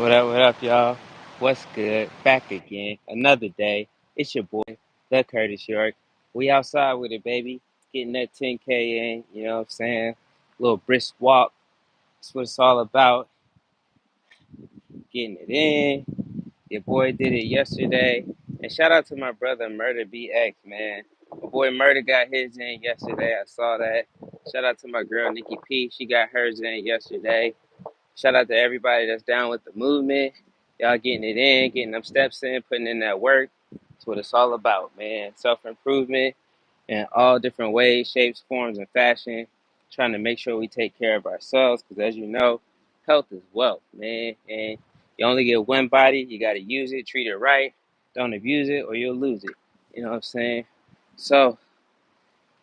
What up, y'all? What's good? Back again. Another day. It's your boy, the Curtis York. We outside with it, baby. Getting that 10K in, you know what I'm saying? Little brisk walk. That's what it's all about. Getting it in. Your boy did it yesterday. And shout out to my brother, Murder BX, man. My boy Murder got his in yesterday. I saw that. Shout out to my girl, Nikki P. She got hers in yesterday. Shout out to everybody that's down with the movement. Y'all getting it in, getting them steps in, putting in that work. That's what it's all about, man. Self improvement in all different ways, shapes, forms, and fashion. Trying to make sure we take care of ourselves because, as you know, health is wealth, man. And you only get one body. You got to use it, treat it right. Don't abuse it or you'll lose it. You know what I'm saying? So,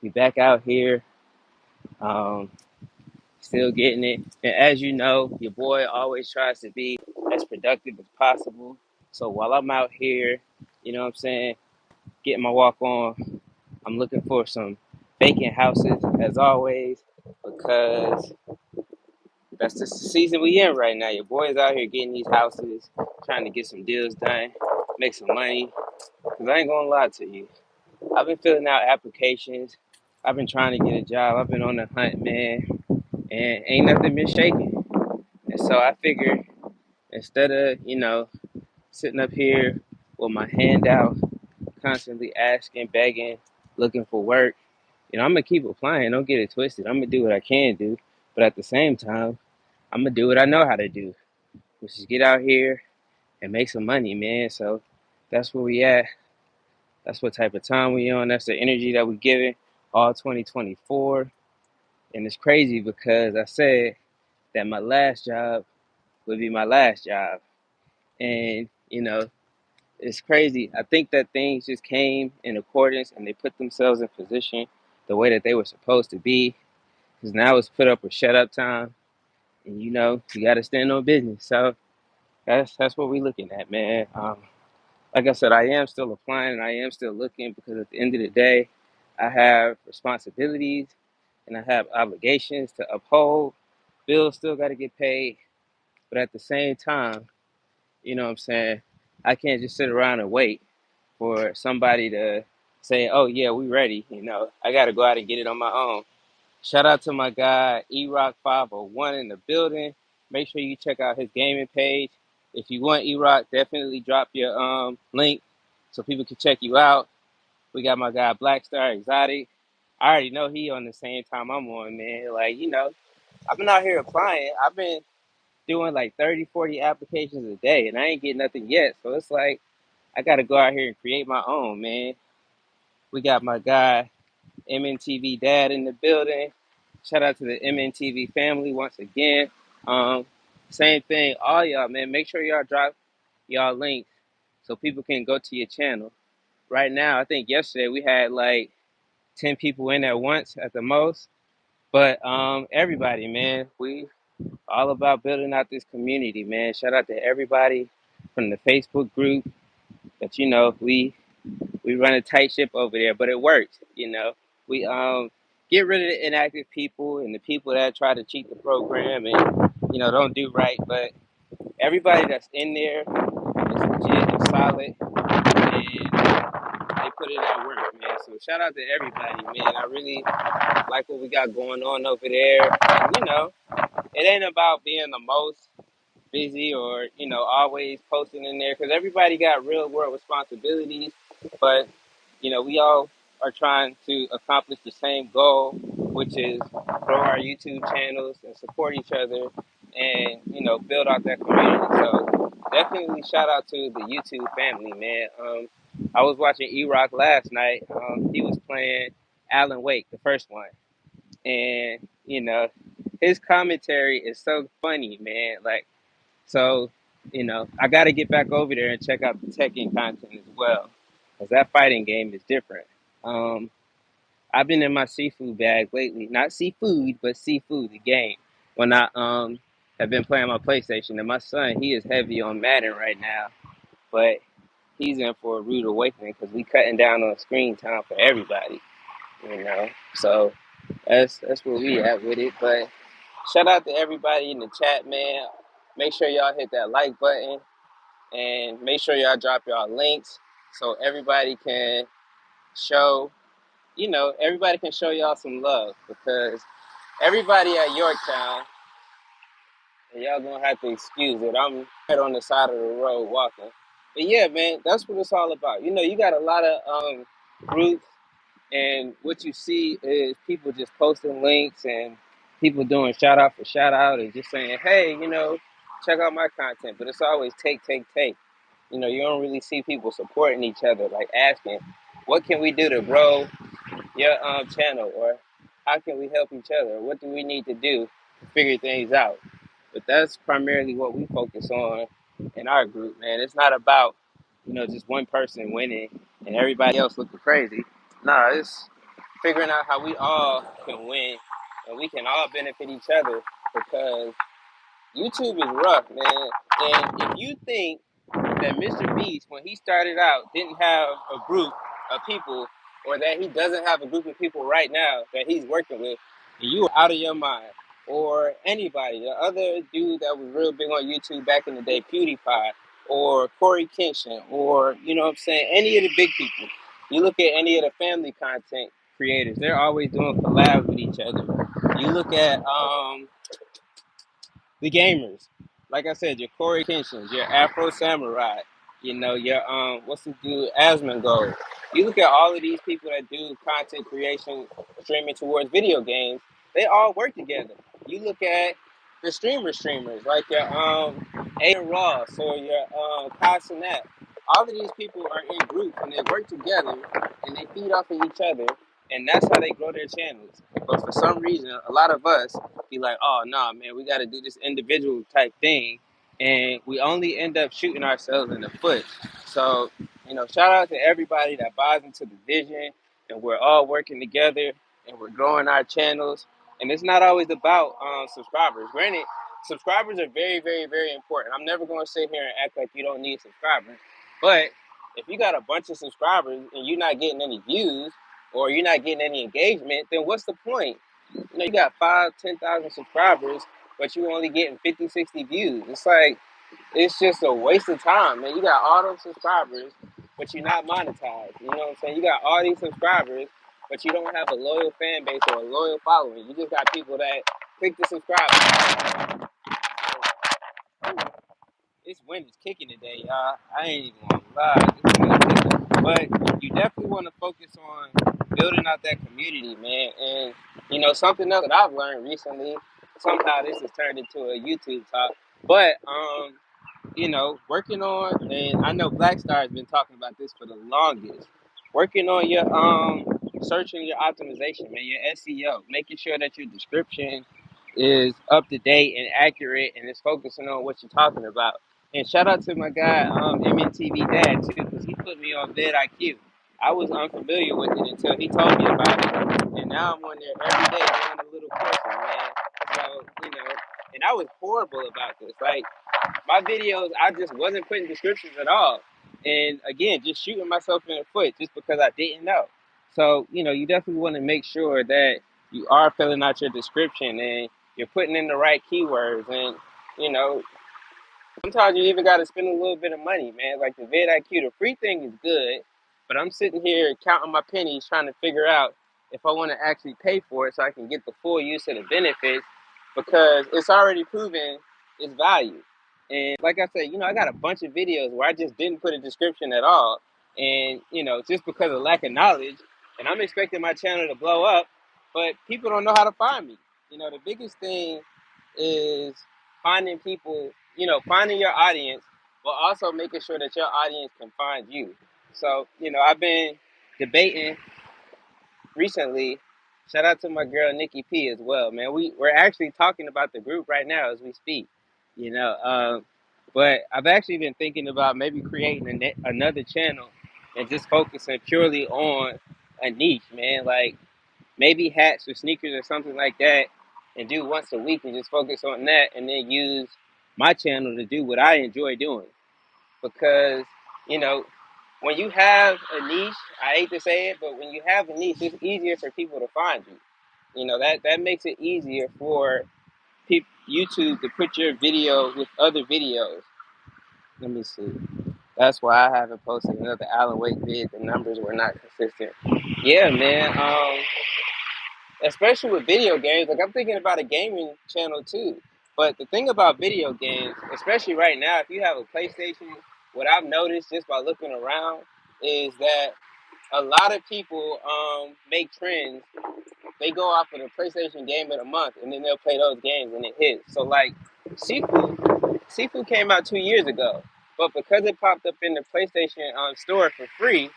we back out here. Um, Still getting it. And as you know, your boy always tries to be as productive as possible. So while I'm out here, you know what I'm saying, getting my walk on, I'm looking for some vacant houses as always because that's the season we in right now. Your boy's out here getting these houses, trying to get some deals done, make some money. Because I ain't going to lie to you. I've been filling out applications. I've been trying to get a job. I've been on the hunt, man, and ain't nothing been shaking. And so I figured instead of, sitting up here with my hand out, constantly asking, begging, looking for work, I'm gonna keep applying. Don't get it twisted. I'm gonna do what I can do, but at the same time, I'm gonna do what I know how to do, which is get out here and make some money, man. So that's where we at. That's what type of time we on. That's the energy that we giving all 2024. And it's crazy because I said that my last job would be my last job. And, it's crazy. I think that things just came in accordance and they put themselves in position the way that they were supposed to be. Because now it's put up or shut up time. And, you got to stand on business. So that's what we're looking at, man. Like I said, I am still applying and I am still looking because at the end of the day, I have responsibilities and I have obligations to uphold. Bills still got to get paid. But at the same time, you know what I'm saying? I can't just sit around and wait for somebody to say, "Oh yeah, we ready." I got to go out and get it on my own. Shout out to my guy Erock 501 in the building. Make sure you check out his gaming page. If you want Erock, definitely drop your link so people can check you out. We got my guy Black Star Exotic. I already know he on the same time I'm on, man. Like, I've been out here applying. I've been doing like 30, 40 applications a day and I ain't getting nothing yet. So it's like I gotta go out here and create my own, man. We got my guy MNTV Dad in the building. Shout out to the MNTV family once again. Um, Same thing, all y'all, man. Make sure y'all drop y'all links so people can go to your channel. Right now, I think yesterday we had like 10 people in at once at the most. But everybody, man, we all about building out this community, man. Shout out to everybody from the Facebook group that we run a tight ship over there, but it works. We get rid of the inactive people and the people that try to cheat the program and don't do right. But everybody that's in there is legit and solid, and they put in that work, man. So shout out to everybody, man. I really like what we got going on over there. And, it ain't about being the most busy or always posting in there because everybody got real world responsibilities, but we all are trying to accomplish the same goal, which is grow our YouTube channels and support each other and build out that community. So definitely shout out to the YouTube family, man. I was watching E-Rock last night. He was playing Alan Wake, the first one, and his commentary is so funny, man. Like, so, I got to get back over there and check out the Tekken content as well, because that fighting game is different. Um, I've been in my seafood bag lately, not seafood, but seafood, the game. When I have been playing my PlayStation, and my son, he is heavy on Madden right now, but he's in for a rude awakening because we cutting down on screen time for everybody, you know. So that's where we at with it. But shout out to everybody in the chat, man. Make sure y'all hit that like button and make sure y'all drop y'all links so everybody can show, everybody can show y'all some love because everybody at Yorktown, and y'all gonna have to excuse it. I'm right on the side of the road walking. But yeah, man, that's what it's all about. You got a lot of groups, and what you see is people just posting links and people doing shout out for shout out and just saying, hey, check out my content. But it's always take, take, take. You don't really see people supporting each other, like asking, what can we do to grow your channel, or how can we help each other? What do we need to do to figure things out? But that's primarily what we focus on in our group, man. It's not about, just one person winning and everybody else looking crazy. Nah, it's figuring out how we all can win and we can all benefit each other because YouTube is rough, man. And if you think that Mr. Beast, when he started out, didn't have a group of people, or that he doesn't have a group of people right now that he's working with, you are out of your mind. Or anybody, the other dude that was real big on YouTube back in the day, PewDiePie, or Corey Kenshin, or, what I'm saying, any of the big people. You look at any of the family content creators, they're always doing collabs with each other. You look at the gamers. Like I said, your Corey Kinshins, your Afro Samurai, your what's the dude, Asmongold. You look at all of these people that do content creation, streaming towards video games. They all work together. You look at the streamers like your Aiden Ross or your Kai Cenat. All of these people are in groups and they work together and they feed off of each other, and that's how they grow their channels. But for some reason, a lot of us be like, oh no, nah, man, we got to do this individual type thing, and we only end up shooting ourselves in the foot. So, shout out to everybody that buys into the vision, and we're all working together, and we're growing our channels. And it's not always about subscribers. Granted, subscribers are very, very, very important. I'm never going to sit here and act like you don't need subscribers, but if you got a bunch of subscribers and you're not getting any views or you're not getting any engagement, then what's the point? You got 5, 10,000 subscribers, but you only getting 50, 60 views. It's like, it's just a waste of time, man. You got all those subscribers, but you're not monetized. You know what I'm saying? You got all these subscribers, but you don't have a loyal fan base or a loyal following. You just got people that click the subscribe. This wind is kicking today, y'all. I ain't even gonna lie. This wind is kicking. But you definitely want to focus on building out that community, man. And something else that I've learned recently. Somehow this has turned into a YouTube talk. But working on, and I know Black Star has been talking about this for the longest. Working on your search and your optimization, man, your SEO, making sure that your description is up to date and accurate, and it's focusing on what you're talking about. And shout out to my guy MNTV Dad too, because he put me on vidIQ. I was unfamiliar with it until he told me about it, and now I'm on there every day doing a little courses, man. So and I was horrible about this. Like, my videos, I just wasn't putting descriptions at all. And again, just shooting myself in the foot just because I didn't know. So, you definitely want to make sure that you are filling out your description and you're putting in the right keywords. And, you know, sometimes you even got to spend a little bit of money, man. Like the vidIQ, the free thing is good, but I'm sitting here counting my pennies trying to figure out if I want to actually pay for it so I can get the full use of the benefits because it's already proven its value. And like I said, I got a bunch of videos where I just didn't put a description at all. And, just because of lack of knowledge, and I'm expecting my channel to blow up, but people don't know how to find me. The biggest thing is finding people, finding your audience, but also making sure that your audience can find you. So, I've been debating recently. Shout out to my girl Nikki P as well, man. We're actually talking about the group right now as we speak, you know. But I've actually been thinking about maybe creating another channel and just focusing purely on a niche, man. Like maybe hats or sneakers or something like that, and do once a week and just focus on that, and then use my channel to do what I enjoy doing. Because you know, when you have a niche, I hate to say it, but when you have a niche, it's easier for people to find you. That makes it easier for YouTube to put your video with other videos. Let me see. That's why I haven't posted another Alan Wake vid. The numbers were not consistent. Yeah, man. Especially with video games. Like I'm thinking about a gaming channel too. But the thing about video games, especially right now, if you have a PlayStation, what I've noticed just by looking around is that a lot of people make trends. They go off of the PlayStation game of the month, and then they'll play those games, and it hits. So like, Sifu came out 2 years ago, but because it popped up in the PlayStation store for free,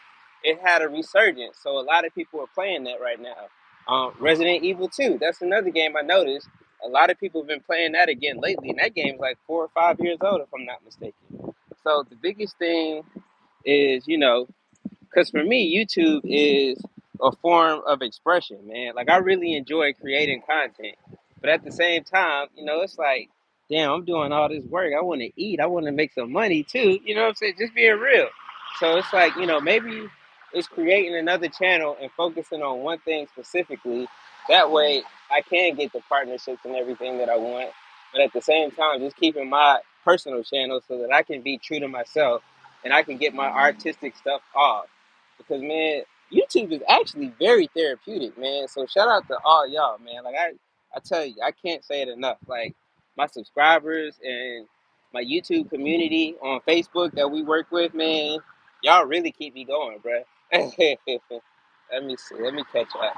it had a resurgence. So a lot of people are playing that right now. Resident Evil 2, that's another game I noticed. A lot of people have been playing that again lately, and that game's like 4 or 5 years old, if I'm not mistaken. So the biggest thing is, because for me, YouTube is a form of expression, man. Like I really enjoy creating content, but at the same time, it's like, damn, I'm doing all this work. I want to eat. I want to make some money too. You know what I'm saying? Just being real. So it's like, maybe it's creating another channel and focusing on one thing specifically. That way, I can get the partnerships and everything that I want, but at the same time, just keeping my personal channel so that I can be true to myself and I can get my artistic stuff off because man, YouTube is actually very therapeutic, man. So shout out to all y'all, man. Like I tell you, I can't say it enough. Like my subscribers and my YouTube community on Facebook that we work with, man, y'all really keep me going, bro. Let me see. Let me catch up.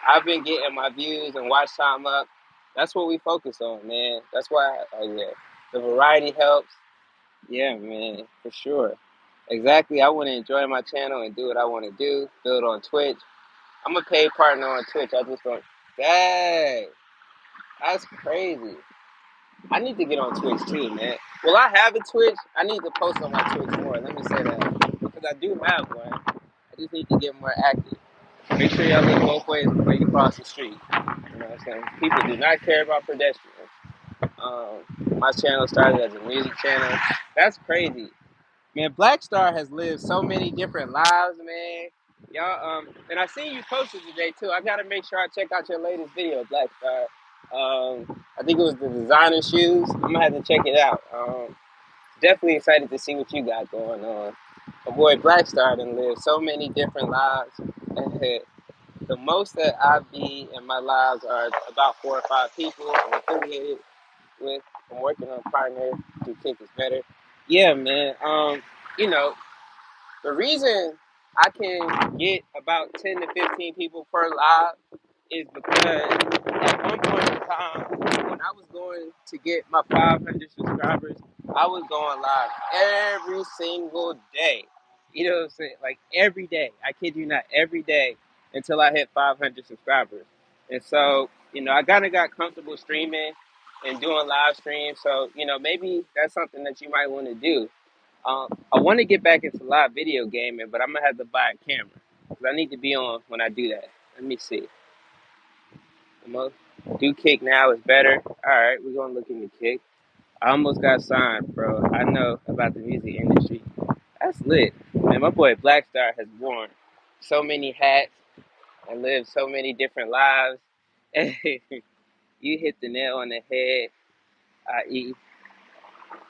I've been getting my views and watch time up. That's what we focus on, man. That's why, yeah, the variety helps. Yeah, man, for sure. Exactly. I want to enjoy my channel and do what I want to do. Build on Twitch. I'm a paid partner on Twitch. I just don't. Dang, that's crazy. I need to get on Twitch too, man. Well, I have a Twitch. I need to post on my Twitch more. Let me say that because I do have one. I just need to get more active. Make sure y'all look both ways before you cross the street. You know what I'm saying? People do not care about pedestrians. My channel started as a music channel. That's crazy. Man, Black Star has lived so many different lives, man. Y'all, and I seen you posted today too. I gotta make sure I check out your latest video, Black Star. I think it was the designer shoes. I'm gonna have to check it out. Definitely excited to see what you got going on. My boy Black Star done lived so many different lives. The most that I be in my lives are about 4 or 5 people I'm affiliated with. I'm working on partner to Kick is better. Yeah, man. You know, the reason I can get about 10 to 15 people per live is because at one point in time, when I was going to get my 500 subscribers, I was going live every single day. You know what I'm saying? Like every day. I kid you not, every day until I hit 500 subscribers. And so, I kind of got comfortable streaming and doing live streams. So, maybe that's something that you might want to do. I want to get back into live video gaming, but I'm gonna have to buy a camera because I need to be on when I do that. Let me see. The most do kick now is better. All right, we're gonna look in the kick. I almost got signed, bro. I know about the music industry. That's lit, man. My boy Black Star has worn so many hats and lived so many different lives. You hit the nail on the head. I.e.,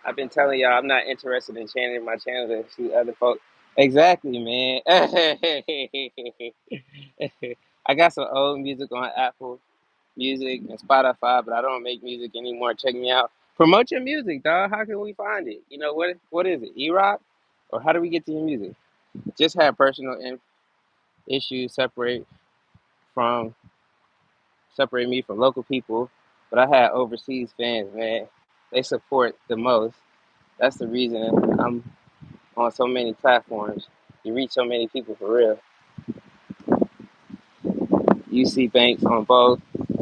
I've been telling y'all I'm not interested in changing my channel to see other folks. Exactly, man. I got some old music on Apple Music and Spotify, but I don't make music anymore. Check me out. Promote your music, dog. How can we find it? What is it? E-Rock? Or how do we get to your music? Just had personal issues from separate me from local people, but I had overseas fans, man. They support the most. That's the reason I'm on so many platforms. You reach so many people for real. UC Banks on both.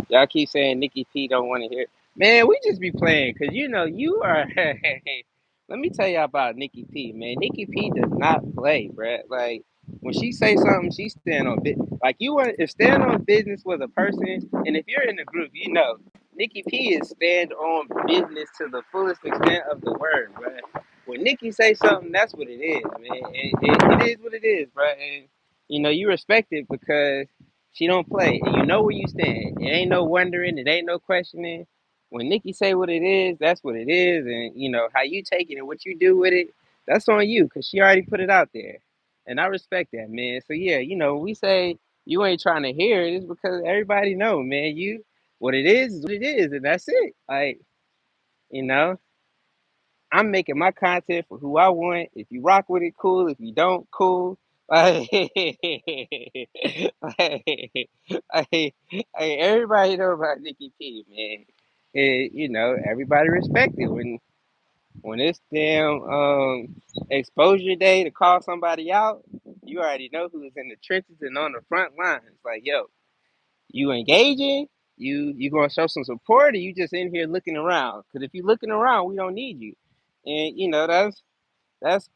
Y'all keep saying Nikki P don't want to hear. Man, we just be playing because you are. Let me tell y'all about Nikki P. Man, Nikki P does not play, bruh. Like when she say something, she stand on business. Like you want if stand on business with a person, and if you're in the group, Nikki P is stand on business to the fullest extent of the word, bruh. When Nikki say something, that's what it is, man. It is what it is, bruh. And you respect it because she don't play, and you know where you stand. It ain't no wondering. It ain't no questioning. when Nikki say what it is, that's what it is, and how you take it and what you do with it, that's on you, cause she already put it out there, and I respect that, man. So yeah, we say you ain't trying to hear it, it's because everybody know, man. You what it is what it is, and that's it. Like you know, I'm making my content for who I want. If you rock with it, cool. If you don't, cool. Like, like, everybody know about Nikki P, man. Everybody respect it when it's damn exposure day to call somebody out. You already know who's in the trenches and on the front lines. Like, yo, you engaging? You gonna show some support, or you just in here looking around? Because if you looking around, we don't need you. And that's that's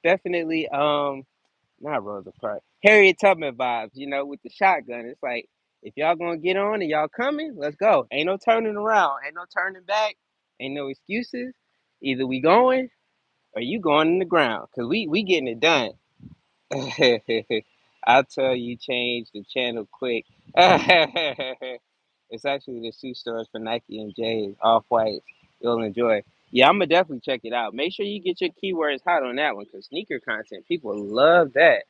definitely not Rosa Parks, Harriet Tubman vibes. With the shotgun. It's like if y'all gonna get on and y'all coming, let's go. Ain't no turning around. Ain't no turning back. Ain't no excuses. Either we going or you going in the ground. Cause we getting it done. I'll tell you, change the channel quick. It's actually the shoe stores for Nike and J's, off white. You'll enjoy. Yeah, I'm gonna definitely check it out. Make sure you get your keywords hot on that one, cause sneaker content, people love that.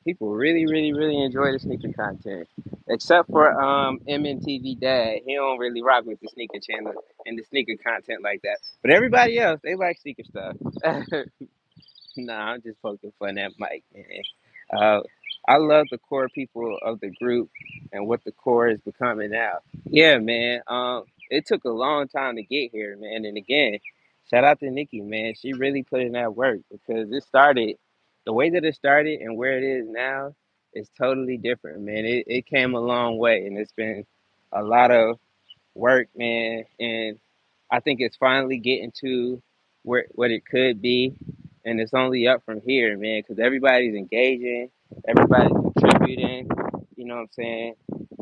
People really, really, really enjoy the sneaker content. Except for MNTV Dad, he don't really rock with the sneaker channel and the sneaker content like that. But everybody else, they like sneaker stuff. Nah, I'm just poking fun at Mike, man. Uh, I love the core people of the group and what the core is becoming now. Yeah, man. It took a long time to get here, man. And again, shout out to Nikki, man. She really put in that work because the way that it started and where it is now is totally different, man. It came a long way, and it's been a lot of work, man, and I think it's finally getting to where what it could be, and it's only up from here, man. Because everybody's engaging, everybody's contributing. You know what I'm saying?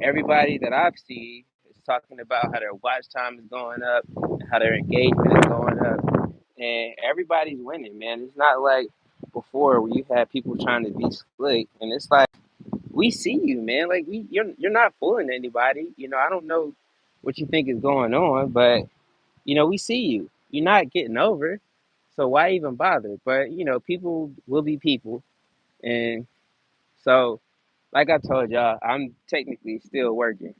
Everybody that I've seen is talking about how their watch time is going up, and how their engagement is going up, and everybody's winning, man. It's not like before where you had people trying to be slick, and it's like we see you, man. Like you're not fooling anybody. I don't know what you think is going on, but we see you. You're not getting over, so why even bother? But people will be people, and so like I told y'all, I'm technically still working.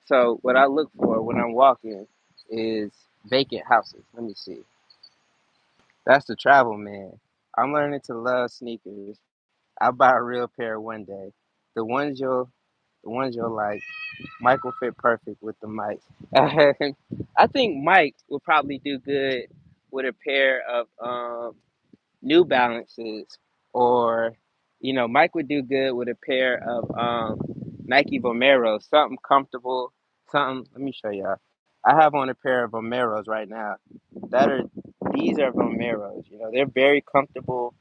So what I look for when I'm walking is vacant houses. Let me see. That's the travel man. I'm learning to love sneakers. I'll buy a real pair one day. The ones you'll, the ones you'll like. Mike will fit perfect with the mic. I think Mike would probably do good with a pair of New Balances, or Mike would do good with a pair of Nike Vomeros, something comfortable, something. Let me show y'all. I have on a pair of Vomeros right now. That are These are Vomeros. They're very comfortable,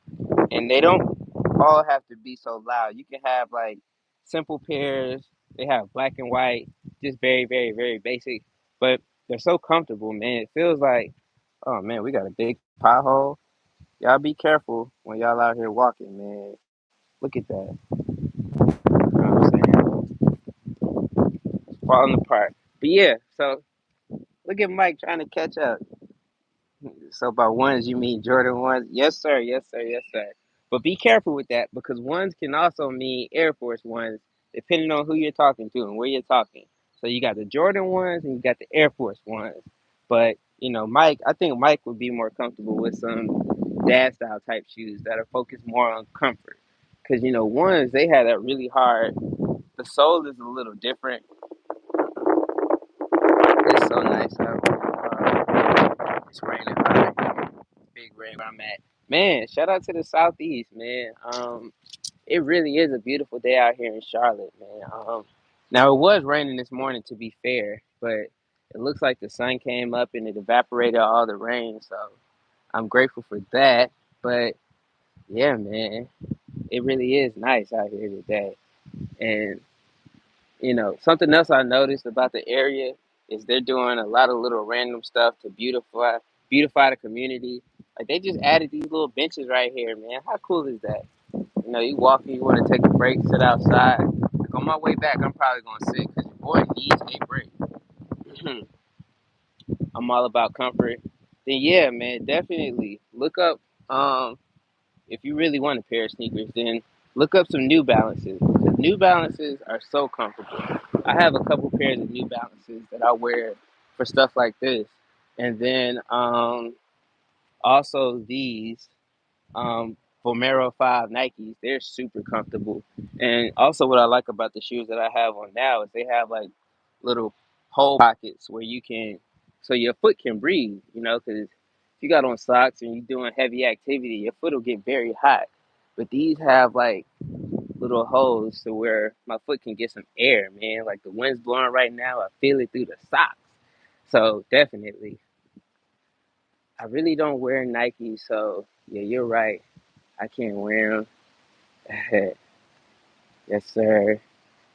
and they don't all have to be so loud. You can have like simple pairs. They have black and white, just very, very, very basic, but they're so comfortable, man. It feels like, oh man, we got a big pothole. Y'all be careful when y'all out here walking, man. Look at that. You know what I'm saying? Falling apart. But yeah, so look at Mike trying to catch up. So by ones you mean Jordan ones? Yes, sir. Yes, sir. Yes, sir. But be careful with that because ones can also mean Air Force ones, depending on who you're talking to and where you're talking. So you got the Jordan ones and you got the Air Force ones. But Mike, I think Mike would be more comfortable with some dad style type shoes that are focused more on comfort. Because ones they have that really hard. The sole is a little different. It's so nice out. It's raining hard here. Big rain where I'm at. Man, shout out to the southeast, man. It really is a beautiful day out here in Charlotte, man. Now it was raining this morning, to be fair, but it looks like the sun came up and it evaporated all the rain, so I'm grateful for that. But yeah, man, it really is nice out here today. And something else I noticed about the area is they're doing a lot of little random stuff to beautify the community. Like they just added these little benches right here, man. How cool is that? You walking, you want to take a break, sit outside. Like on my way back, I'm probably gonna sit because your boy needs a break. I'm all about comfort. Then yeah, man, definitely look up. If you really want a pair of sneakers, then look up some New Balances because New Balances are so comfortable. I have a couple pairs of New Balances that I wear for stuff like this, and then also these Vomero 5 Nikes. They're super comfortable. And also, what I like about the shoes that I have on now is they have like little hole pockets where you can, so your foot can breathe, because if you got on socks and you're doing heavy activity, your foot will get very hot. But these have like little holes to where my foot can get some air, man. Like the wind's blowing right now, I feel it through the socks. So definitely, I really don't wear Nike, so yeah, you're right. I can't wear them. Yes, sir.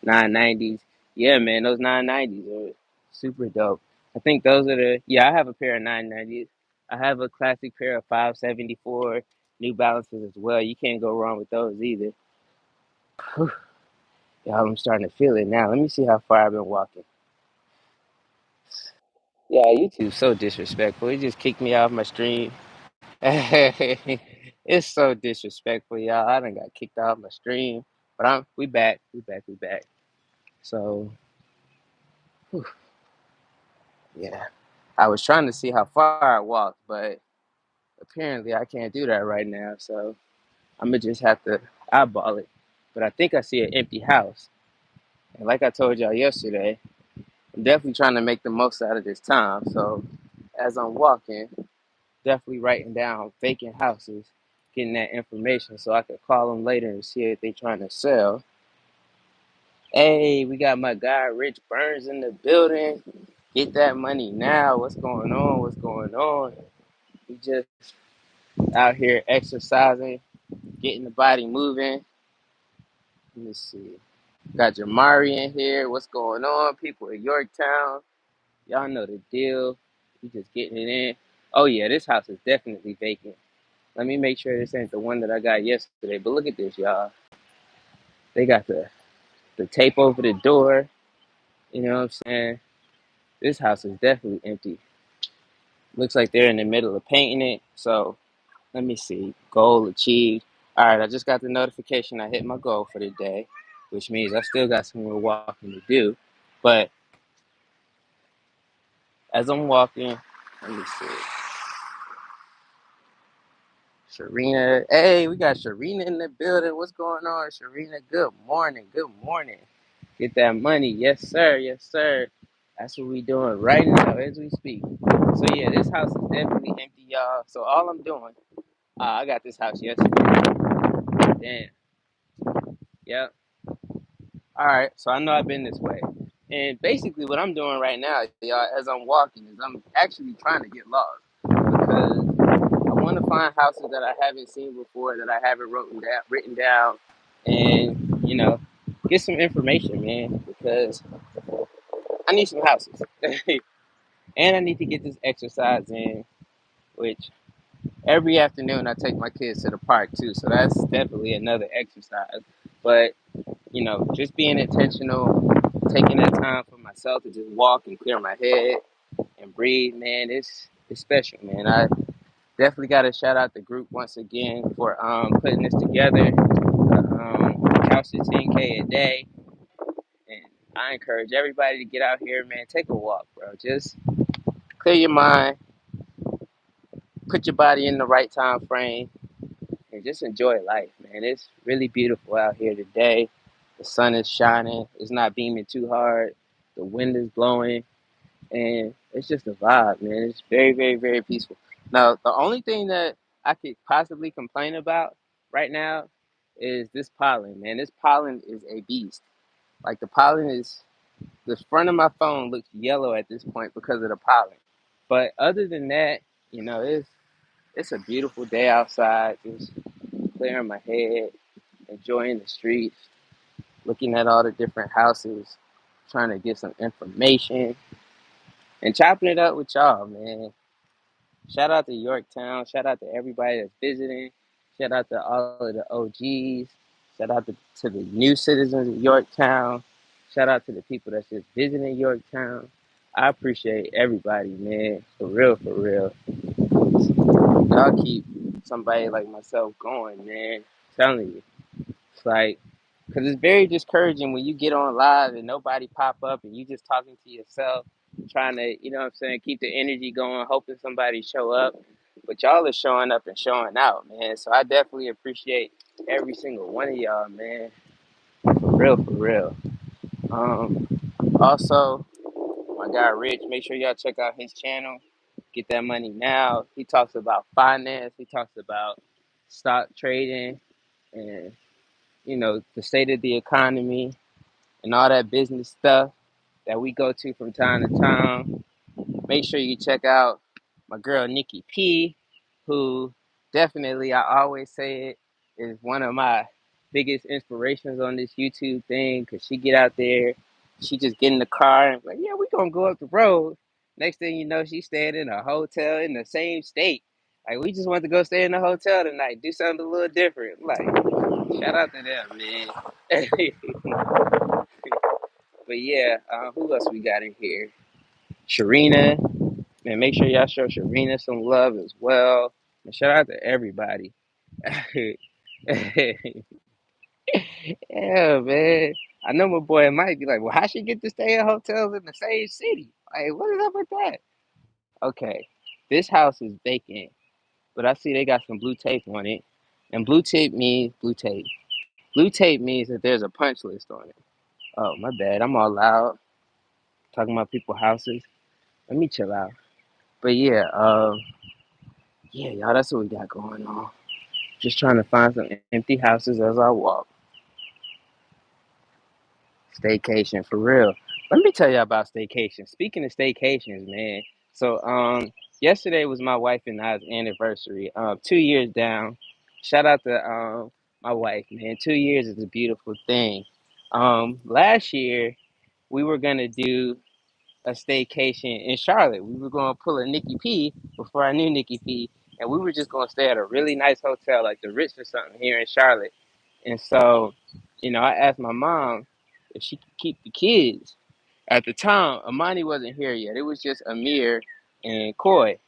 990s. Yeah, man, those 990s are super dope. I think those are I have a pair of 990s. I have a classic pair of 574 New Balances as well. You can't go wrong with those either. Whew. Yeah, I'm starting to feel it now. Let me see how far I've been walking. Yeah, YouTube's so disrespectful. It just kicked me off my stream. It's so disrespectful, y'all. I done got kicked off my stream. But we back. We back. We back. So, whew, yeah. I was trying to see how far I walked, but apparently I can't do that right now. So I'm gonna just have to eyeball it. But I think I see an empty house. And like I told y'all yesterday, I'm definitely trying to make the most out of this time. So as I'm walking, definitely writing down vacant houses, getting that information so I could call them later and see if they're trying to sell. Hey, we got my guy Rich Burns in the building. Get that money now. What's going on? What's going on? We just out here exercising, getting the body moving. Let me see. Got Jamari in here. What's going on? People at Yorktown. Y'all know the deal. We just getting it in. Oh yeah, this house is definitely vacant. Let me make sure this ain't the one that I got yesterday. But look at this, y'all. They got the tape over the door. You know what I'm saying? This house is definitely empty. Looks like they're in the middle of painting it. So let me see. Goal achieved. All right, I just got the notification. I hit my goal for the day, which means I still got some more walking to do. But as I'm walking, let me see. Sharina, hey, we got Sharina in the building. What's going on, Sharina? Good morning. Good morning. Get that money. Yes, sir. Yes, sir. That's what we doing right now as we speak. So yeah, this house is definitely empty, y'all. So all I'm doing, I got this house yesterday. Damn. Yep. All right, so I know I've been this way. And basically, what I'm doing right now, y'all, as I'm walking, is I'm actually trying to get lost because I want to find houses that I haven't seen before, that I haven't written down, and get some information, man. Because I need some houses, and I need to get this exercise in. Which every afternoon I take my kids to the park too, so that's definitely another exercise. But just being intentional, taking that time for myself to just walk and clear my head and breathe, man, it's special, man. I definitely got to shout out the group once again for putting this together. Couch to 10K a day, and I encourage everybody to get out here, man. Take a walk, bro. Just clear your mind, put your body in the right time frame, and just enjoy life, man. It's really beautiful out here today. The sun is shining. It's not beaming too hard. The wind is blowing, and it's just a vibe, man. It's very, very, very peaceful. Now, the only thing that I could possibly complain about right now is this pollen, man. This pollen is a beast. Like the pollen is, the front of my phone looks yellow at this point because of the pollen. But other than that, it's a beautiful day outside. Just clearing my head, enjoying the streets, looking at all the different houses, trying to get some information, and chopping it up with y'all, man. Shout out to Yorktown. Shout out to everybody that's visiting. Shout out to all of the OGs. Shout out to the new citizens of Yorktown. Shout out to the people that's just visiting Yorktown. I appreciate everybody, man. For real, for real. Y'all keep somebody like myself going, man. Telling you. It's like, because it's very discouraging when you get on live and nobody pop up and you just talking to yourself, trying to, you know what I'm saying, keep the energy going, hoping somebody show up. But y'all are showing up and showing out, man. So I definitely appreciate every single one of y'all, man. For real, for real. Um, Also, my guy Rich, make sure y'all check out his channel. Get that money now. He talks about finance. He talks about stock trading and the state of the economy and all that business stuff that we go to from time to time. Make sure you check out my girl Nikki P, who definitely, I always say it, is one of my biggest inspirations on this YouTube thing because she get out there, she just get in the car and like, yeah, we gonna go up the road. Next thing you know, she staying in a hotel in the same state. Like we just want to go stay in the hotel tonight, do something a little different. Like, shout out to them, man. But yeah, who else we got in here? Sharina, man, make sure y'all show Sharina some love as well. And shout out to everybody. Yeah, man. I know my boy might be like, well, how she get to stay in hotels in the same city? Like, what is up with that? Okay, this house is vacant, but I see they got some blue tape on it. And blue tape means blue tape. Blue tape means that there's a punch list on it. Oh, my bad. I'm all loud talking about people's houses. Let me chill out. But yeah, yeah, y'all, that's what we got going on. Just trying to find some empty houses as I walk. Staycation for real. Let me tell you about staycation. Speaking of staycations, man. So yesterday was my wife and I's anniversary. 2 years down. Shout out to my wife, man. 2 years is a beautiful thing. Last year we were gonna do a staycation in Charlotte. We were gonna pull a Nikki P before I knew Nikki P, and we were just gonna stay at a really nice hotel like the Ritz or something here in Charlotte. And so, I asked my mom if she could keep the kids. At the time, Amani wasn't here yet. It was just Amir and Coy.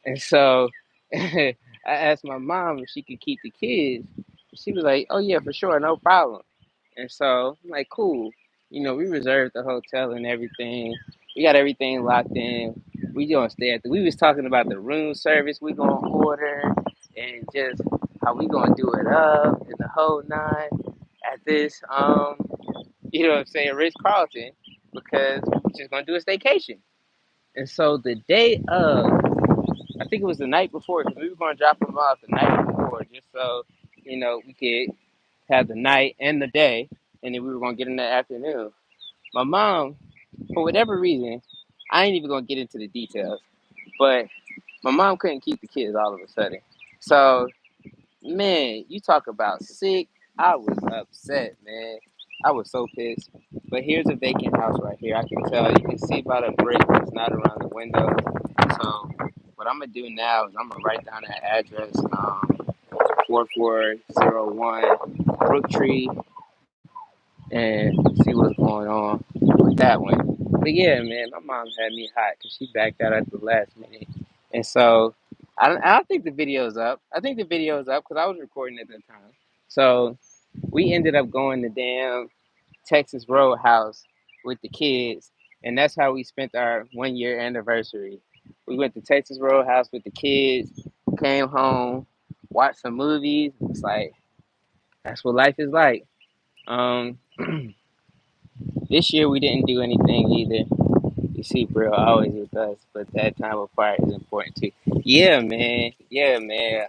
And so I asked my mom if she could keep the kids. She was like, "Oh yeah, for sure, no problem." And so I'm like, "Cool." We reserved the hotel and everything. We got everything locked in. We gonna stay at the. We was talking about the room service we gonna order and just how we gonna do it up and the whole nine at this what I'm saying, Ritz Carlton because we're just gonna do a staycation. And so the day of, I think it was the night before, because we were going to drop them off the night before, just so we could have the night and the day, and then we were going to get in the afternoon. My mom, for whatever reason, I ain't even going to get into the details, but my mom couldn't keep the kids all of a sudden. So, man, you talk about sick. I was upset, man. I was so pissed. But here's a vacant house right here. I can tell. You can see by the brick that's not around the window. So what I'm gonna do now is I'm gonna write down that address, 4401 Brooktree, and see what's going on with that one. But yeah, man, my mom had me hot because she backed out at the last minute, and so I don't think the video's up. I think the video's up because I was recording at the time. So we ended up going to damn Texas Roadhouse with the kids, and that's how we spent our 1 year anniversary. We went to Texas Roadhouse with the kids, came home, watched some movies. It's like that's what life is like. Um, this year we didn't do anything either. You see, bro, always with us, but that time apart is important too. Yeah, man. Yeah, man.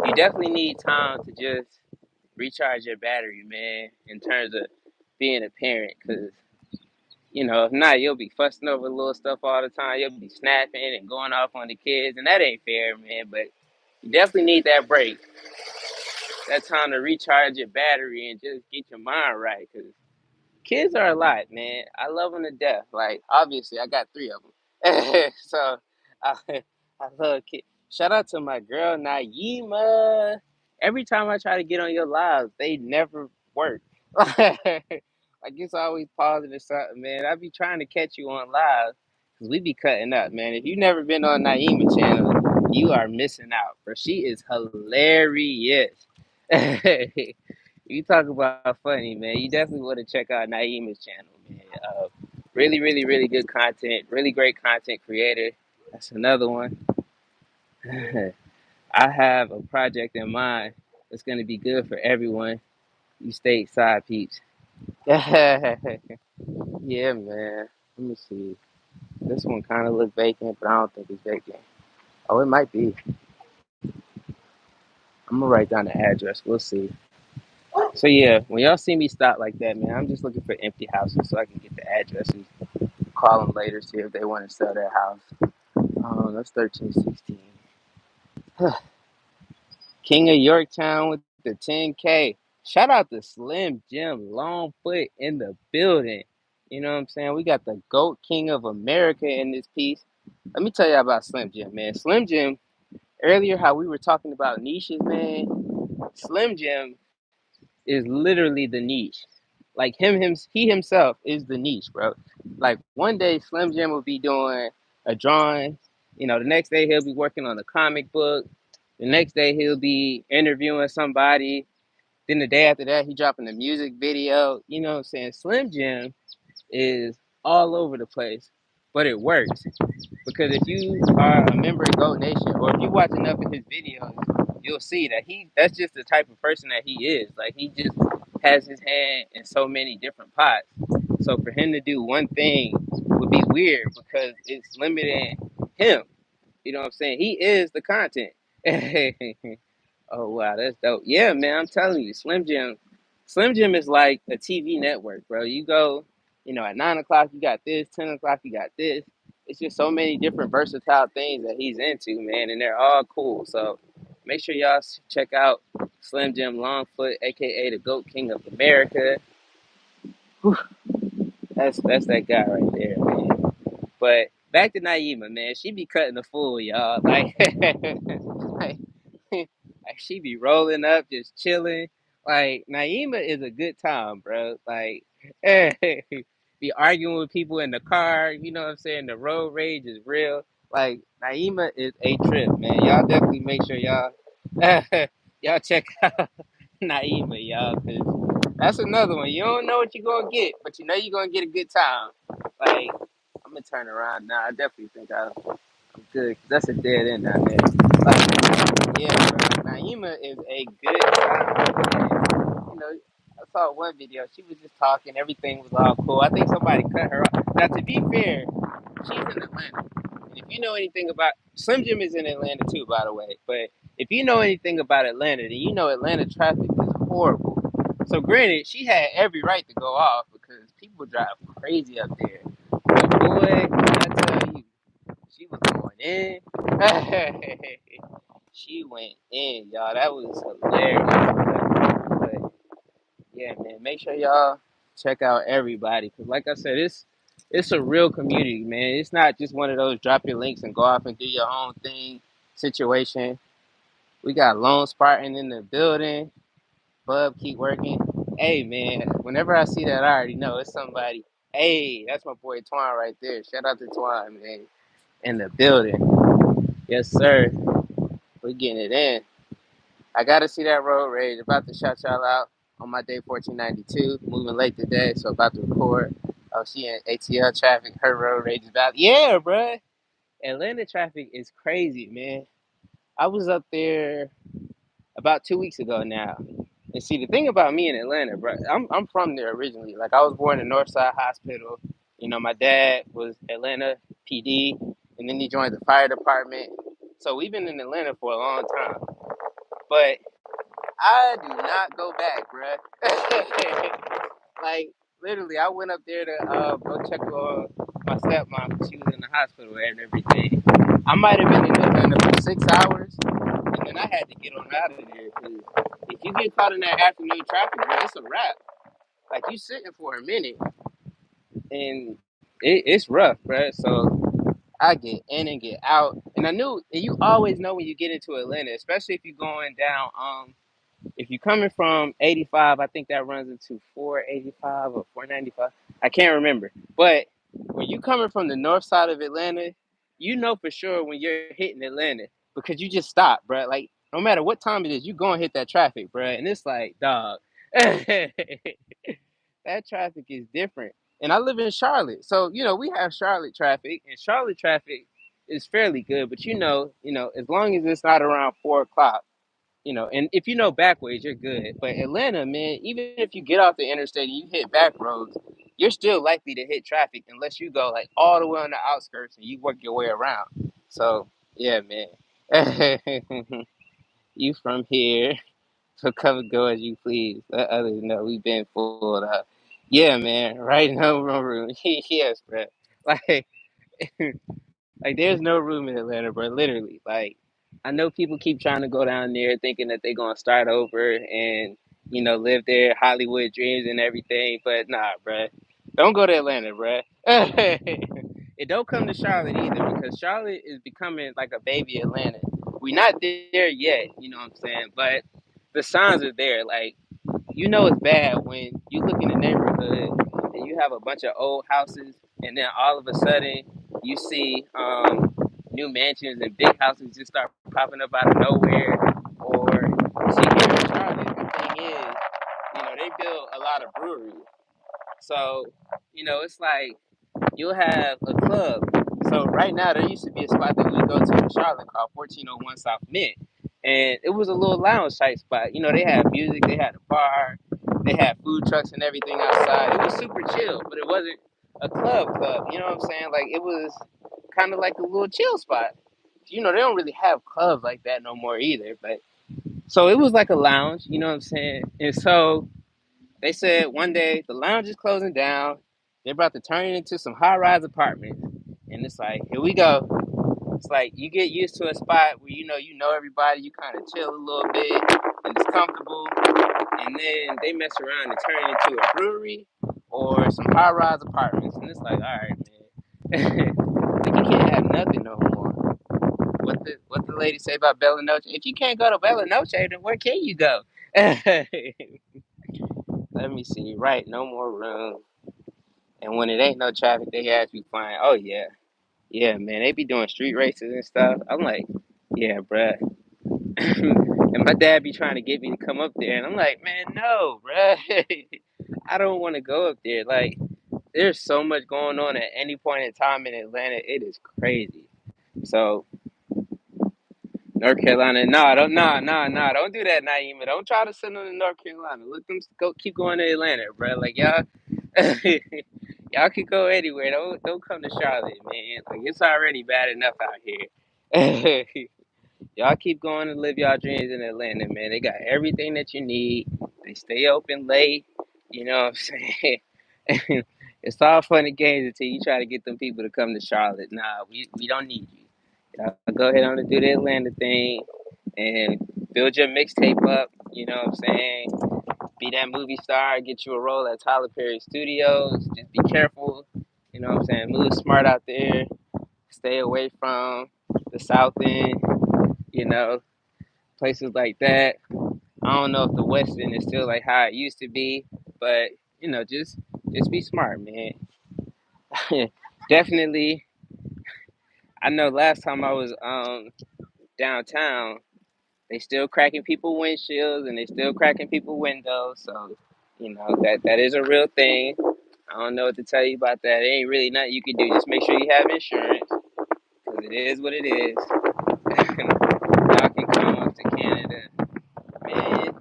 You definitely need time to just recharge your battery, man. In terms of being a parent, because if not, you'll be fussing over little stuff all the time. You'll be snapping and going off on the kids, and that ain't fair, man. But you definitely need that break, that time to recharge your battery and just get your mind right. Because kids are a lot, man. I love them to death. Like, obviously, I got three of them. So, I, I love kids. Shout out to my girl, Naima. Every time I try to get on your lives, they never work. Like, it's always positive something, man. I be trying to catch you on live, Cause we be cutting up, man. If you never been on Naima channel, you are missing out, bro. She is hilarious. You talk about funny, man. You definitely want to check out Naima's channel, man. Really, really, really good content. Really great content creator. That's another one. I have a project in mind that's gonna be good for everyone. You stateside peeps. Yeah, man. Let me see. This one kind of look vacant, but I don't think it's vacant. Oh, it might be. I'm gonna write down the address. We'll see. So yeah, when y'all see me stop like that, man, I'm just looking for empty houses so I can get the addresses. Call them later, see if they want to sell their house. That's 1316. King of Yorktown with the 10K. Shout out to Slim Jim Longfoot in the building. You know what I'm saying? We got the GOAT King of America in this piece. Let me tell you about Slim Jim, man. Slim Jim, earlier how we were talking about niches, man. Slim Jim is literally the niche. Like he himself is the niche, bro. Like one day Slim Jim will be doing a drawing, the next day he'll be working on a comic book, the next day he'll be interviewing somebody, then the day after that he dropping a music video. You know what I'm saying? Slim Jim is all over the place, but it works. Because if you are a member of Goat Nation, or if you watch enough of his videos, you'll see that that's just the type of person that he is. Like he just has his hand in so many different pots. So for him to do one thing would be weird because it's limiting him. You know what I'm saying? He is the content. Oh wow, that's dope. Yeah, man, I'm telling you, Slim Jim is like a TV network, bro. You go, at 9 o'clock you got this, 10 o'clock you got this. It's just so many different versatile things that he's into, man, and they're all cool. So make sure y'all check out Slim Jim Longfoot, aka the GOAT King of America. Whew, that's that guy right there, man. But back to Naima, man. She be cutting the fool, y'all. Like, like, like she be rolling up, just chilling. Like Naima is a good time, bro. Like, be arguing with people in the car. You know what I'm saying? The road rage is real. Like Naima is a trip, man. Y'all definitely make sure y'all check out Naima, y'all, cause that's another one. You don't know what you're gonna get, but you know you're gonna get a good time. Like I'm gonna turn around now. I definitely think I'm good. 'Cause that's a dead end down there. Like, yeah, bro. Naima is a good time. I saw one video. She was just talking. Everything was all cool. I think somebody cut her off. Now, to be fair, she's in Atlanta. And if you know anything about Slim Jim is in Atlanta too, by the way. But if you know anything about Atlanta, then you know Atlanta traffic is horrible. So granted, she had every right to go off because people drive crazy up there. But boy, I tell you, she was going in. She went in, y'all. That was hilarious. But yeah, man, make sure y'all check out everybody because, like I said, it's a real community, man. It's not just one of those drop your links and go off and do your own thing situation. We got Lone Spartan in the building. Bub, keep working. Hey, man, whenever I see that, I already know it's somebody. Hey, that's my boy Twan right there. Shout out to Twan, man, in the building. Yes, sir. We getting it in. I gotta see that road rage. About to shout y'all out on my day 1492. Moving late today, so about to record. Oh, she in ATL traffic. Her road rage is about. Yeah, bruh. Atlanta traffic is crazy, man. I was up there about 2 weeks ago now. And see, the thing about me in Atlanta, bro, I'm from there originally. Like, I was born in Northside Hospital. My dad was Atlanta PD, and then he joined the fire department. So we've been in Atlanta for a long time. But I do not go back, bruh. Like, literally, I went up there to go check on my stepmom because she was in the hospital and everything. I might have been in Atlanta for 6 hours, and then I had to get on out of there. Cause if you get caught in that afternoon traffic, bro, it's a wrap. Like, you sitting for a minute, and it's rough, bro. So I get in and get out. And and you always know when you get into Atlanta, especially if you're going down, if you're coming from 85, I think that runs into 485 or 495. I can't remember. But when you coming from the north side of Atlanta, you know for sure when you're hitting Atlanta because you just stop, bro. Like no matter what time it is, you gonna hit that traffic, bro. And it's like, dog, that traffic is different. And I live in Charlotte, so we have Charlotte traffic, and Charlotte traffic is fairly good. But as long as it's not around 4 o'clock. And if you know back ways, you're good. But Atlanta, man, even if you get off the interstate and you hit back roads, you're still likely to hit traffic unless you go like all the way on the outskirts and you work your way around. So yeah, man, you from here, so come and go as you please. Let others know we've been fooled up. Yeah, man, right? No room. Yes, bro. Like like there's no room in Atlanta, bro. Literally. Like I know people keep trying to go down there thinking that they're gonna start over and live their Hollywood dreams and everything, but nah, bro. Don't go to Atlanta, bro. And don't come to Charlotte either because Charlotte is becoming like a baby Atlanta. We're not there yet, you know what I'm saying? But the signs are there. Like it's bad when you look in the neighborhood and you have a bunch of old houses, and then all of a sudden you see new mansions and big houses just start popping up out of nowhere. Or see here in Charlotte, the thing is, they build a lot of breweries, so it's like you'll have a club. So right now there used to be a spot that we go to in Charlotte called 1401 South Mint. And it was a little lounge type spot. They had music, they had a bar, they had food trucks and everything outside. It was super chill, but it wasn't a club, you know what I'm saying? Like it was kind of like a little chill spot. They don't really have clubs like that no more either. But so it was like a lounge, you know what I'm saying? And so they said one day the lounge is closing down. They're about to turn it into some high-rise apartments, and it's like, here we go. It's like you get used to a spot where you know everybody, you kind of chill a little bit, and it's comfortable, and then they mess around and turn it into a brewery or some high-rise apartments, and it's like, all right, man, like you can't have nothing no more. What the lady say about Bella Noche? If you can't go to Bella Noche, then where can you go? Let me see. Right, no more room. And when it ain't no traffic, they ask you fine. Oh yeah, yeah, man. They be doing street races and stuff. I'm like, yeah, bruh. And my dad be trying to get me to come up there, and I'm like, man, no, bruh. I don't want to go up there. Like, there's so much going on at any point in time in Atlanta. It is crazy. So North Carolina, don't do that, Naima. Don't try to send them to North Carolina. Let them go, keep going to Atlanta, bruh. Like y'all. Y'all can go anywhere. Don't come to Charlotte, man. Like it's already bad enough out here. Y'all keep going and live y'all dreams in Atlanta, man. They got everything that you need. They stay open late. You know what I'm saying? It's all fun and games until you try to get them people to come to Charlotte. Nah, we don't need you. Y'all go ahead on and do the Atlanta thing and build your mixtape up. You know what I'm saying? Be that movie star, get you a role at Tyler Perry Studios. Just be careful, you know what I'm saying? Move smart out there. Stay away from the South End, you know, places like that. I don't know if the West End is still like how it used to be, but just be smart, man. Definitely. I know last time I was downtown, they still cracking people windshields and they still cracking people windows. So, that is a real thing. I don't know what to tell you about that. It ain't really nothing you can do. Just make sure you have insurance, because it is what it is. Y'all can come up to Canada. Man,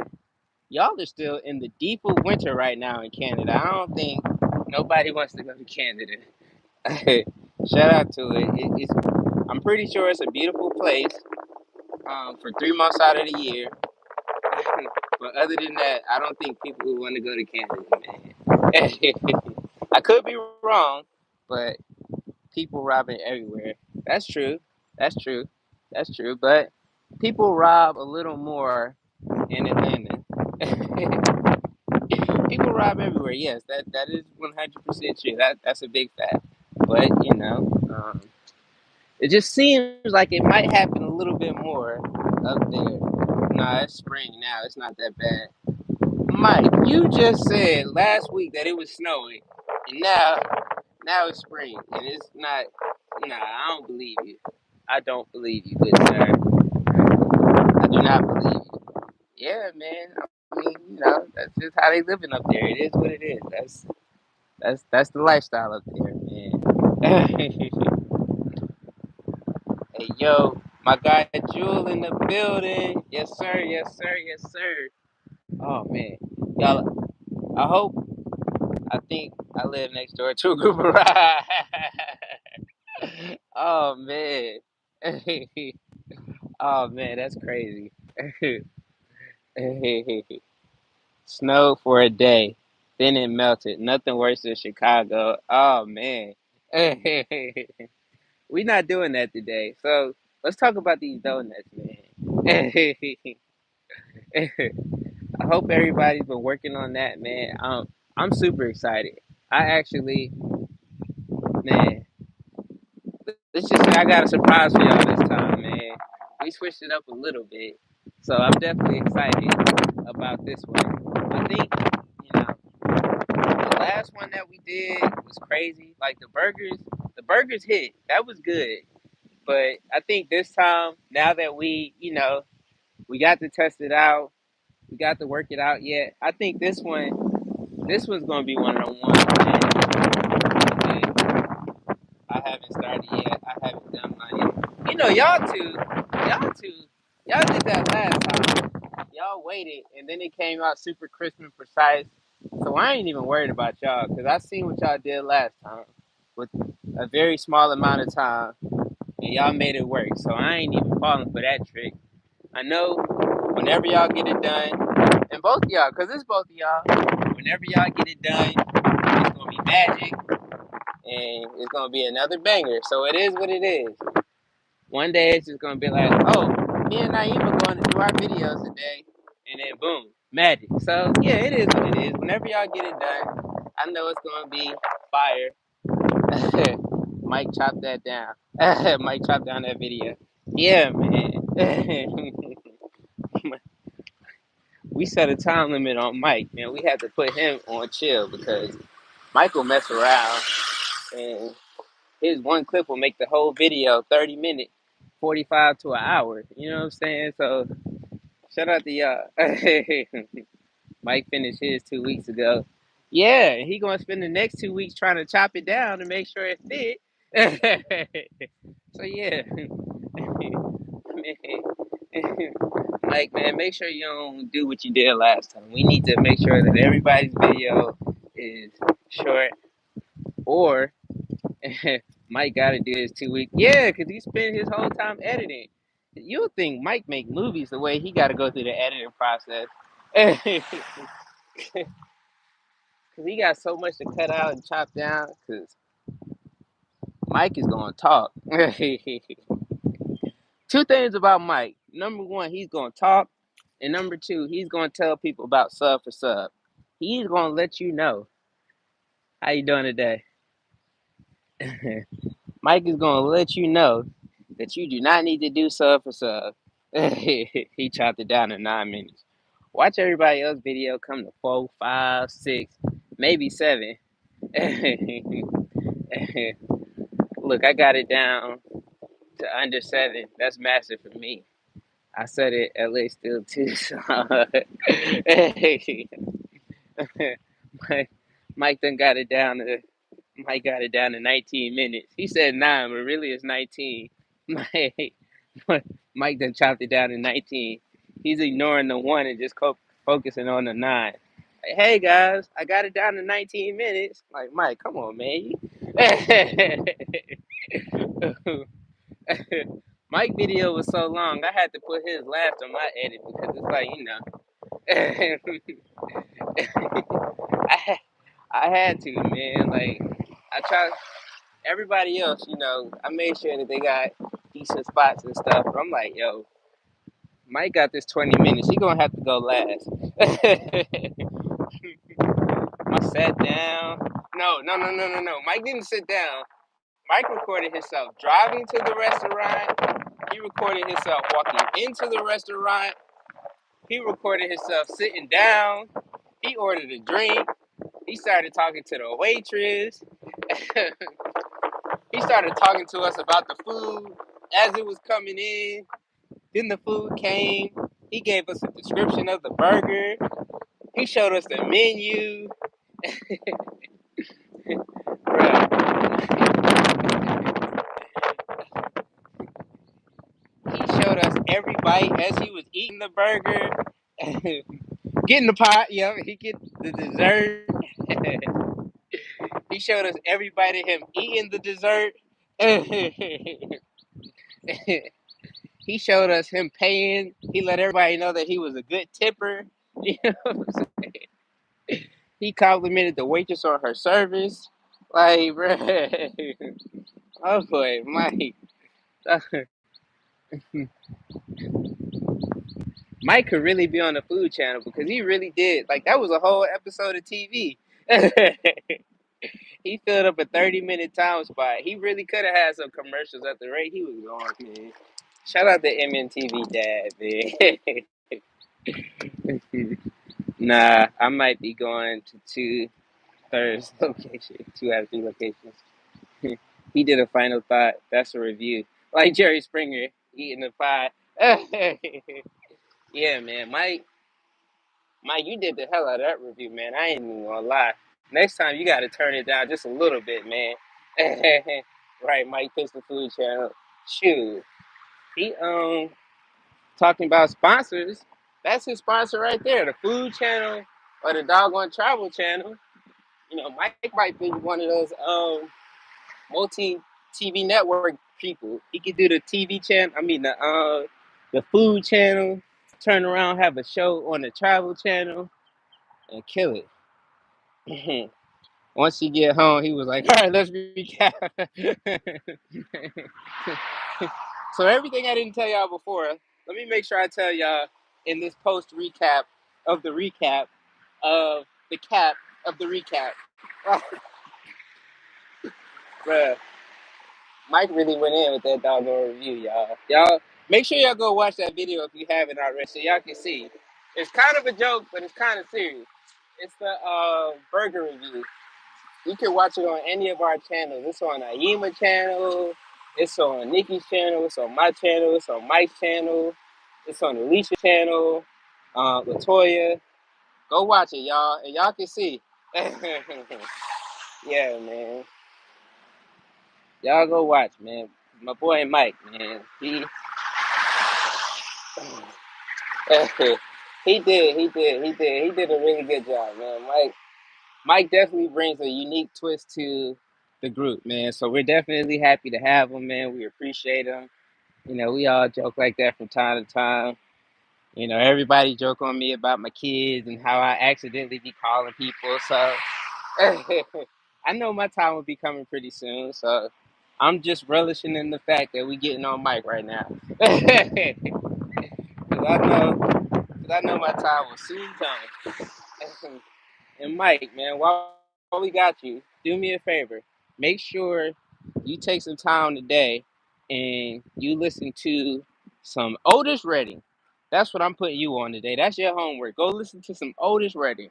y'all are still in the deep of winter right now in Canada. I don't think nobody wants to go to Canada. Shout out to it. I'm pretty sure it's a beautiful place for 3 months out of the year. But other than that, I don't think people would want to go to Canada, man. I could be wrong, but people robbing everywhere. That's true. That's true. That's true. But people rob a little more in Atlanta. People rob everywhere. Yes, that is 100% true. That's a big fact. But it just seems like it might happen a little bit more up there. Nah, it's spring now. It's not that bad. Mike, you just said last week that it was snowing, and Now it's spring, and it's not. Nah, I don't believe you. I don't believe you, good sir. I do not believe you. Yeah, man. I mean, that's just how they living up there. It is what it is. That's the lifestyle up there, man. Hey, yo, my guy Jewel in the building. Yes, sir. Yes, sir. Yes, sir. Oh man, y'all. I think I live next door to a group of rides. Oh man. Oh man, that's crazy. Snowed for a day, then it melted. Nothing worse than Chicago. Oh man. We not doing that today. So let's talk about these donuts, man. I hope everybody's been working on that, man. I'm super excited. I actually, man, let's just say I got a surprise for y'all this time, man. We switched it up a little bit, so I'm definitely excited about this one. I think, you know, the last one that we did was crazy. Like the burgers hit. That was good. But I think this time, now that we got to test it out, we got to work it out yet. I think this one's gonna be one of the ones, man. I haven't started yet. I haven't done mine yet. Y'all did that last time. Y'all waited, and then it came out super crisp and precise. So I ain't even worried about y'all, because I seen what y'all did last time with a very small amount of time, and y'all made it work. So I ain't even falling for that trick. I know whenever y'all get it done, and both of y'all, because it's both of y'all, whenever y'all get it done, it's going to be magic, and it's going to be another banger. So it is what it is. One day it's just gonna be like, oh, me and Naeem are going to do our videos today, and then boom, magic. So yeah, it is what it is. Whenever y'all get it done, I know it's gonna be fire. Mike chop that down. Mike chop down that video. Yeah, man. We set a time limit on Mike, man. We had to put him on chill because Mike will mess around, and his one clip will make the whole video 30 minutes, 45 to an hour. You know what I'm saying? So shout out to y'all. Mike finished his 2 weeks ago. Yeah, he gonna spend the next 2 weeks trying to chop it down to make sure it fit. So yeah, Mike, man, make sure you don't do what you did last time. We need to make sure that everybody's video is short, or Mike got to do his 2 weeks. Yeah, because he spent his whole time editing. You would think Mike make movies the way he got to go through the editing process. Because he got so much to cut out and chop down. Because Mike is going to talk. Two things about Mike. Number one, he's going to talk. And number two, he's going to tell people about sub for sub. He's going to let you know. How you doing today? Mike is going to let you know that you do not need to do sub for sub. He chopped it down in 9 minutes. Watch everybody else video come to 4, 5, 6, maybe 7. Look, I got it down to under 7. That's massive for me. I said it at least still too. So Mike, Mike done got it down to Mike got it down to 19 minutes. He said 9, but really it's 19. Mike done chopped it down to 19. He's ignoring the 1 and just focusing on the 9. Like, hey guys, I got it down to 19 minutes. Like, Mike, come on, man. Mike video was so long, I had to put his last on my edit because it's like, I, I had to, man. Like, I tried. Everybody else, I made sure that they got decent spots and stuff. But I'm like, yo, Mike got this 20 minutes. He gonna have to go last. I sat down. No, no, no, no, no, no. Mike didn't sit down. Mike recorded himself driving to the restaurant. He recorded himself walking into the restaurant. He recorded himself sitting down. He ordered a drink. He started talking to the waitress. He started talking to us about the food as it was coming in. Then the food came. He gave us a description of the burger. He showed us the menu. Bruh. He showed us every bite as he was eating the burger. Getting the pot, yeah, he get the dessert. He showed us every bite of him eating the dessert. He showed us him paying. He let everybody know that he was a good tipper. You know what I'm saying? He complimented the waitress on her service. Like, bruh. Oh boy, Mike. Mike could really be on the food channel because he really did. Like, that was a whole episode of TV. He filled up a 30-minute time spot. He really could have had some commercials at the rate he was going, man. Shout out to MNTV Dad, man. Nah, I might be going to two thirds locations, two out of three locations. He did a final thought. That's a review. Like Jerry Springer eating the pie. Yeah, man. Mike, you did the hell out of that review, man. I ain't even gonna lie. Next time you gotta turn it down just a little bit, man. Right, Mike Pitts the Food Channel. Shoot. He talking about sponsors. That's his sponsor right there, the food channel or the doggone travel channel. You know, Mike might be one of those multi TV network people. He could do the TV channel. I mean the food channel. Turn around, have a show on the travel channel, and kill it. Once he get home, he was like, "All right, let's recap." So everything I didn't tell y'all before, let me make sure I tell y'all in this post recap of the cap of the recap. Bruh, Mike really went in with that doggone review, y'all. Y'all make sure y'all go watch that video if you haven't already, so y'all can see. It's kind of a joke, but it's kind of serious. It's the burger review. You can watch it on any of our channels. It's on Aima channel. It's on Nikki's channel. It's on my channel. It's on Mike's channel. It's on Alicia channel. Latoya. Go watch it, y'all, and y'all can see. Yeah, man. Y'all go watch, man. My boy Mike, man. He did a really good job, man. Mike definitely brings a unique twist to the group, man. So we're definitely happy to have him, man. We appreciate him. You know, we all joke like that from time to time. You know, everybody joke on me about my kids and how I accidentally be calling people. So I know my time will be coming pretty soon. So I'm just relishing in the fact that we getting on mic right now. Cause I know my time will soon come. And Mike, man, while we got you, do me a favor. Make sure you take some time today and you listen to some Otis Redding. That's what I'm putting you on today. That's your homework. Go listen to some Otis Redding.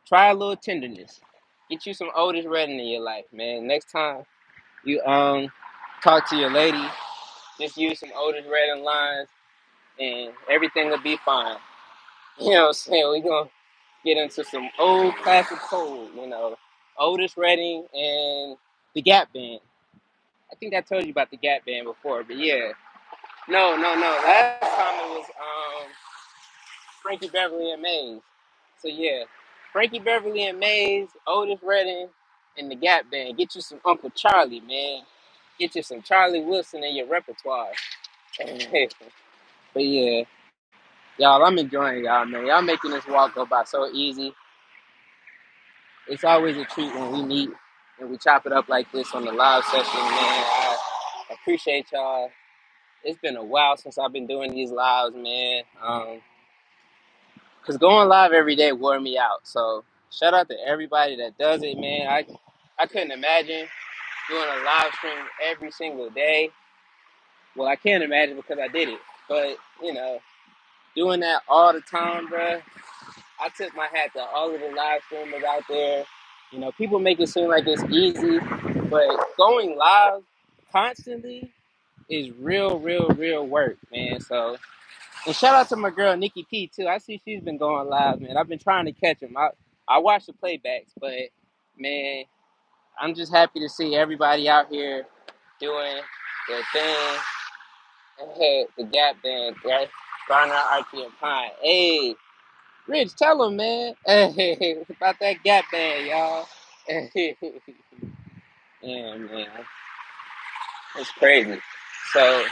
Try a little tenderness. Get you some Otis Redding in your life, man. Next time you talk to your lady, just use some Otis Redding lines and everything will be fine. You know what I'm saying? We're gonna get into some old classic soul, you know, Otis Redding and the Gap Band. I think I told you about the Gap Band before, but yeah, no. Last time it was Frankie Beverly and Maze. So yeah, Frankie Beverly and Maze, Otis Redding, and the Gap Band. Get you some Uncle Charlie, man. Get you some Charlie Wilson in your repertoire. But yeah, y'all, I'm enjoying y'all, man. Y'all making this walk go by so easy. It's always a treat when we meet and we chop it up like this on the live session, man. I appreciate y'all. It's been a while since I've been doing these lives, man. Cause going live every day wore me out. So shout out to everybody that does it, man. I couldn't imagine doing a live stream every single day. Well, I can't imagine because I did it, but you know, doing that all the time, bruh. I took my hat to all of the live streamers out there. You know, people make it seem like it's easy, but going live constantly is real work, man. So, and shout out to my girl Nikki P too. I see she's been going live, man. I've been trying to catch them. I watch the playbacks, but man, I'm just happy to see everybody out here doing their thing. Hey, the Gap Band, right? Garner, Archie, and Pine. Hey, Rich, tell them, man. Hey, it's about that Gap Band, y'all. Yeah, man, it's crazy. So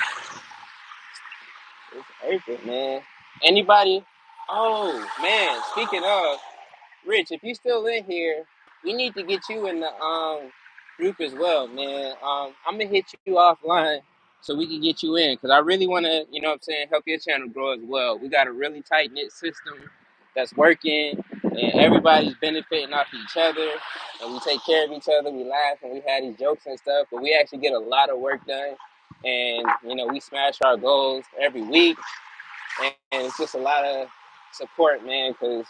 it's April, man. Anybody? Oh, man. Speaking of. Rich, if you still in here, we need to get you in the group as well, man. I'm gonna hit you offline so we can get you in because I really want to, you know what I'm saying, help your channel grow as well. We got a really tight knit system that's working, and everybody's benefiting off each other, and we take care of each other. We laugh and we have these jokes and stuff, but we actually get a lot of work done, and you know we smash our goals every week, and it's just a lot of support, man, because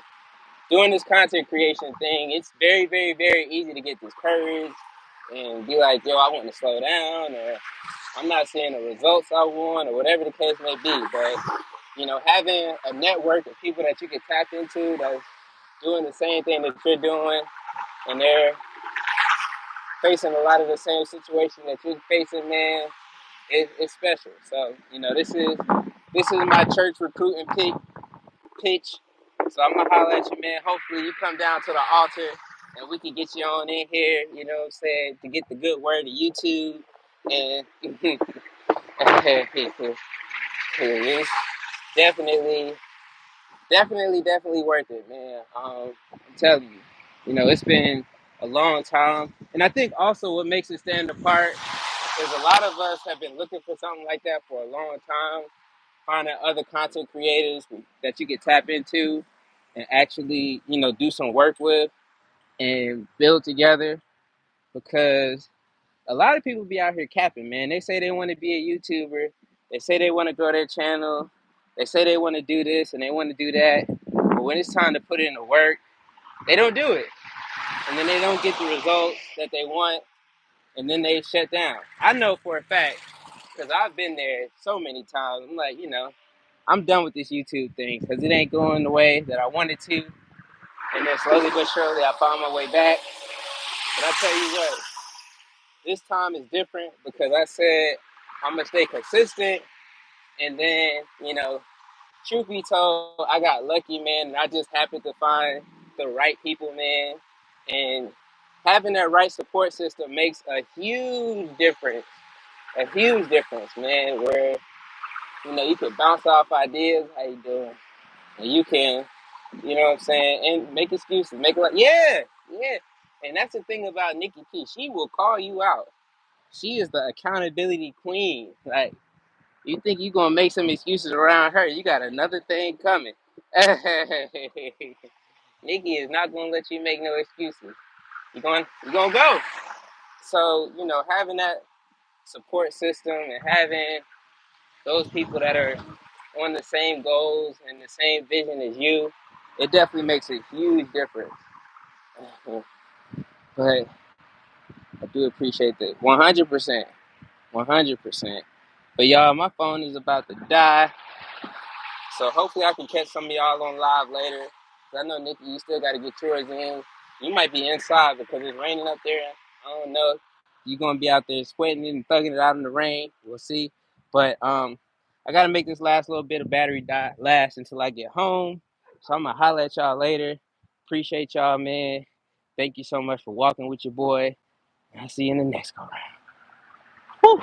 doing this content creation thing, it's very easy to get discouraged and be like, yo, I want to slow down, or I'm not seeing the results I want, or whatever the case may be. But, you know, having a network of people that you can tap into that's doing the same thing that you're doing, and they're facing a lot of the same situation that you're facing, man, it's special. So, you know, this is my church recruiting pitch. So I'm gonna holler at you, man. Hopefully you come down to the altar and we can get you on in here, you know what I'm saying, to get the good word of YouTube. And it's definitely, definitely worth it, man. I'm telling you, you know, it's been a long time. And I think also what makes it stand apart is a lot of us have been looking for something like that for a long time, finding other content creators that you can tap into and actually, you know, do some work with and build together because a lot of people be out here capping, man. They say they want to be a YouTuber. They say they want to grow their channel. They say they want to do this and they want to do that. But when it's time to put in the work, they don't do it. And then they don't get the results that they want. And then they shut down. I know for a fact because I've been there so many times. I'm like, you know, I'm done with this YouTube thing because it ain't going the way that I wanted to. And then slowly but surely, I found my way back. But I tell you what, this time is different because I said I'm gonna stay consistent. And then, you know, truth be told, I got lucky, man. And I just happened to find the right people, man. And having that right support system makes a huge difference, man. Where you know you can bounce off ideas, how you doing, and you can, you know what I'm saying, and make excuses, make it like, yeah. And that's the thing about Nikki P. She will call you out. She is the accountability queen. Like, you think you gonna make some excuses around her, you got another thing coming. Nikki is not gonna let you make no excuses. You gonna go. So, you know, having that support system and having those people that are on the same goals and the same vision as you, it definitely makes a huge difference. But I do appreciate that. 100%. 100%. But y'all, my phone is about to die. So hopefully I can catch some of y'all on live later. 'Cause I know, Nikki, you still got to get yours in. You might be inside because it's raining up there. I don't know. You're going to be out there sweating and thugging it out in the rain. We'll see. But I got to make this last little bit of battery last until I get home. So I'm going to holler at y'all later. Appreciate y'all, man. Thank you so much for walking with your boy. I'll see you in the next go round. Whew.